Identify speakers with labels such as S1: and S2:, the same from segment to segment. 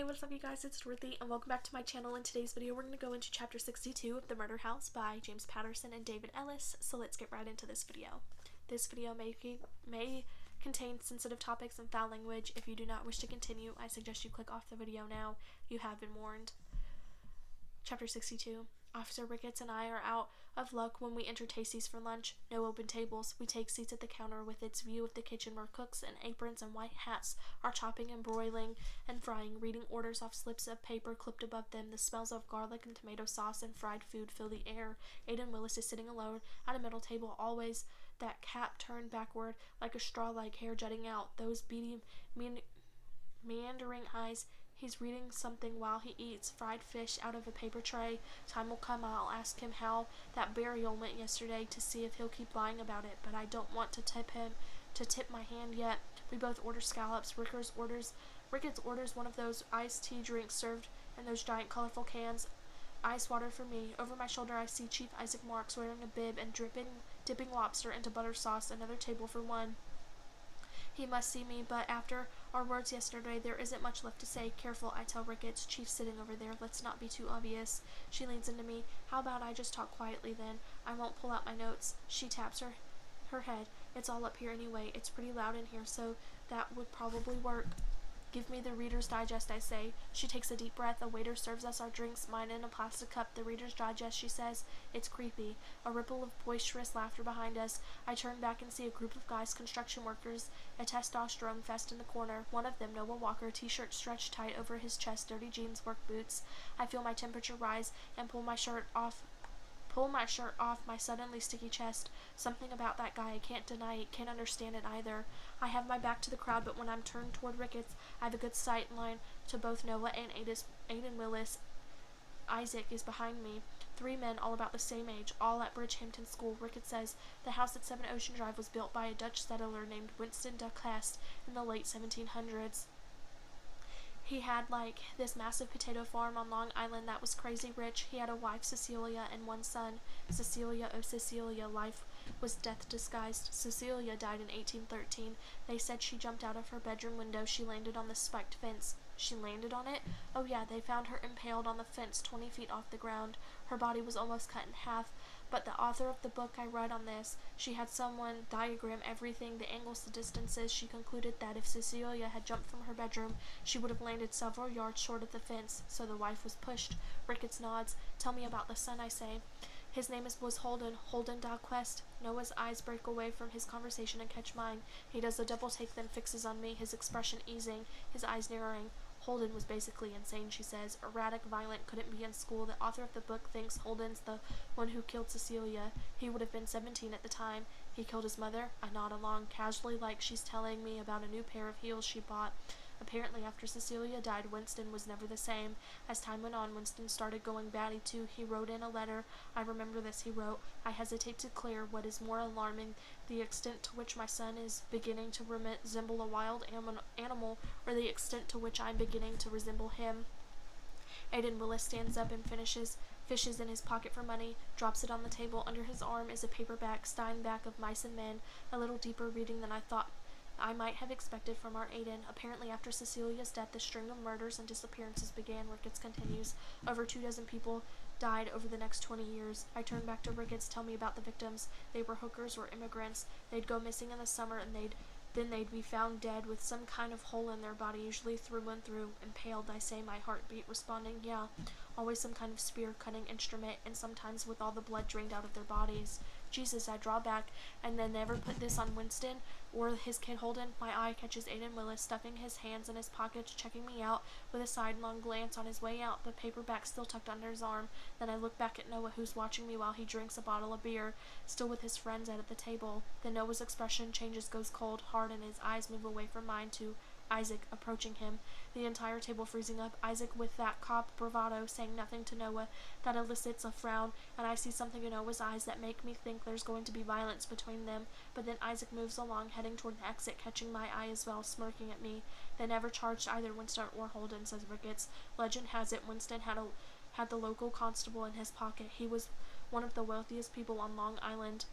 S1: Hi, what's up you guys, it's Ruthie and welcome back to my channel. In today's video we're going to go into chapter 62 of The Murder House by James Patterson and David Ellis, so let's get right into this video. This video may contain sensitive topics and foul language. If you do not wish to continue, I suggest you click off the video now. You have been warned. Chapter 62. Officer Ricketts and I are out of luck when we enter Tasty's for lunch. No open tables. We take seats at the counter with its view of the kitchen where cooks in aprons and white hats are chopping and broiling and frying, reading orders off slips of paper clipped above them. The smells of garlic and tomato sauce and fried food fill the air. Aiden Willis is sitting alone at a middle table, always that cap turned backward like a straw-like hair jutting out, those beady, meandering eyes. He's reading something while he eats fried fish out of a paper tray. Time will come I'll ask him how that burial went yesterday to see if he'll keep lying about it, but I don't want to tip my hand yet. We both order scallops. Ricketts orders one of those iced tea drinks served in those giant colorful cans. Ice water for me. Over my shoulder I see Chief Isaac Marks wearing a bib and dipping lobster into butter sauce. Another table for one. He must see me, but after our words yesterday, there isn't much left to say. Careful, I tell Ricketts. Chief's sitting over there. Let's not be too obvious. She leans into me. How about I just talk quietly then? I won't pull out my notes. She taps her head. It's all up here anyway. It's pretty loud in here, so that would probably work. Give me the Reader's Digest, I say. She takes a deep breath. A waiter serves us our drinks, mine in a plastic cup. The Reader's Digest, she says. It's creepy. A ripple of boisterous laughter behind us. I turn back and see a group of guys, construction workers, a testosterone fest in the corner. One of them, Noah Walker, t-shirt stretched tight over his chest, dirty jeans, work boots. I feel my temperature rise and pull my shirt off my suddenly sticky chest. Something about that guy, I can't deny it, can't understand it either. I have my back to the crowd, but when I'm turned toward Ricketts, I have a good sight line to both Noah and Aiden Willis. Isaac is behind me. Three men, all about the same age, all at Bridgehampton School. Ricketts says the house at 7 Ocean Drive was built by a Dutch settler named Winston Duckhast in the late 1700s. He had like this massive potato farm on Long Island that was crazy rich. He had a wife, Cecilia, and one son. Cecilia, oh Cecilia, life was death disguised. Cecilia died in 1813. They said she jumped out of her bedroom window. She landed on the spiked fence. She landed on it? Oh yeah, they found her impaled on the fence 20 feet off the ground. Her body was almost cut in half, but the author of the book I read on this, she had someone diagram everything, the angles, the distances. She concluded that if Cecilia had jumped from her bedroom, she would have landed several yards short of the fence, so the wife was pushed. Ricketts nods. Tell me about the son, I say. His name was Holden Dalquest. Noah's eyes break away from his conversation and catch mine. He does a double take, then fixes on me, his expression easing, his eyes narrowing. Holden was basically insane, she says. Erratic, violent, couldn't be in school. The author of the book thinks Holden's the one who killed Cecilia. He would have been 17 at the time. He killed his mother? I nod along, casually, like she's telling me about a new pair of heels she bought. Apparently, after Cecilia died, Winston was never the same. As time went on, Winston started going batty too. He wrote in a letter. I remember this. He wrote, I hesitate to declare what is more alarming, the extent to which my son is beginning to resemble a wild animal, or the extent to which I am beginning to resemble him. Aiden Willis stands up and fishes in his pocket for money, drops it on the table. Under his arm is a paperback, Steinbeck of Mice and Men, a little deeper reading than I thought I might have expected from our Aiden. Apparently, after Cecilia's death, the string of murders and disappearances began. Ricketts continues. Over 24 people died over the next 20 years. I turn back to Ricketts. Tell me about the victims. They were hookers or immigrants. They'd go missing in the summer, and then they'd be found dead with some kind of hole in their body, usually through and through. Impaled, I say, my heartbeat responding, yeah. Always some kind of spear-cutting instrument, and sometimes with all the blood drained out of their bodies. Jesus, I draw back, and then never put this on Winston or his kid Holden. My eye catches Aiden Willis stuffing his hands in his pockets, checking me out with a sidelong glance on his way out, the paperback still tucked under his arm. Then I look back at Noah, who's watching me while he drinks a bottle of beer, still with his friends at the table. Then Noah's expression changes, goes cold, hard, and his eyes move away from mine to Isaac, approaching him. The entire table freezing up. Isaac with that cop bravado, saying nothing to Noah. That elicits a frown, and I see something in Noah's eyes that make me think there's going to be violence between them. But then Isaac moves along, heading toward the exit, catching my eye as well, smirking at me. They never charged either Winston or Holden, says Ricketts. Legend has it Winston had the local constable in his pocket. He was one of the wealthiest people on Long Island.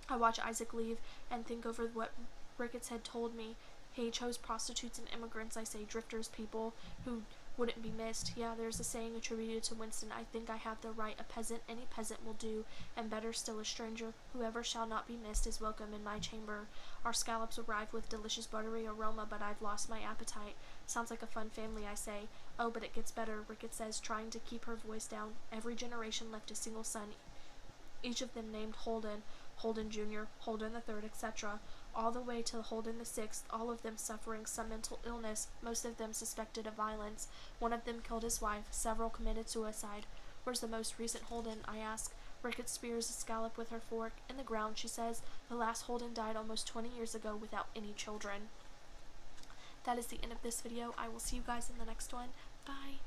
S1: I watch Isaac leave and think over what Ricketts had told me. He chose prostitutes and immigrants, I say drifters, people who wouldn't be missed. Yeah, there's a saying attributed to Winston, I think I have the right, a peasant, any peasant will do, and better still a stranger. Whoever shall not be missed is welcome in my chamber. Our scallops arrive with delicious buttery aroma, but I've lost my appetite. Sounds like a fun family, I say. Oh, but it gets better, Rickett says, trying to keep her voice down. Every generation left a single son, each of them named Holden, Holden Jr., Holden III, etc., all the way to Holden VI, all of them suffering some mental illness, most of them suspected of violence. One of them killed his wife, several committed suicide. Where's the most recent Holden? I ask. Rickett spears a scallop with her fork. In the ground, she says. The last Holden died almost 20 years ago without any children. That is the end of this video. I will see you guys in the next one. Bye.